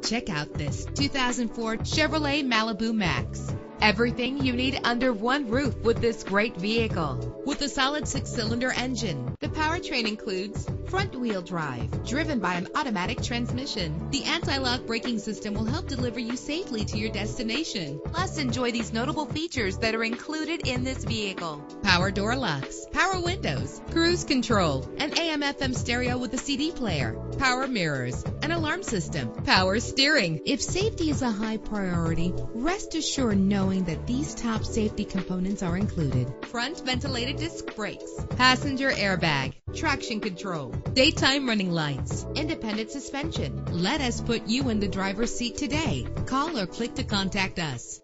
Check out this 2004 Chevrolet Malibu Max. Everything you need under one roof with this great vehicle. With a solid 6-cylinder engine, the powertrain includes front-wheel drive, driven by an automatic transmission. The anti-lock braking system will help deliver you safely to your destination. Plus, enjoy these notable features that are included in this vehicle: power door locks, power windows, cruise control, an AM/FM stereo with a CD player, power mirrors, an alarm system, power steering. If safety is a high priority, rest assured knowing that these top safety components are included: front ventilated disc brakes, passenger airbag, traction control, daytime running lights, independent suspension. Let us put you in the driver's seat today. Call or click to contact us.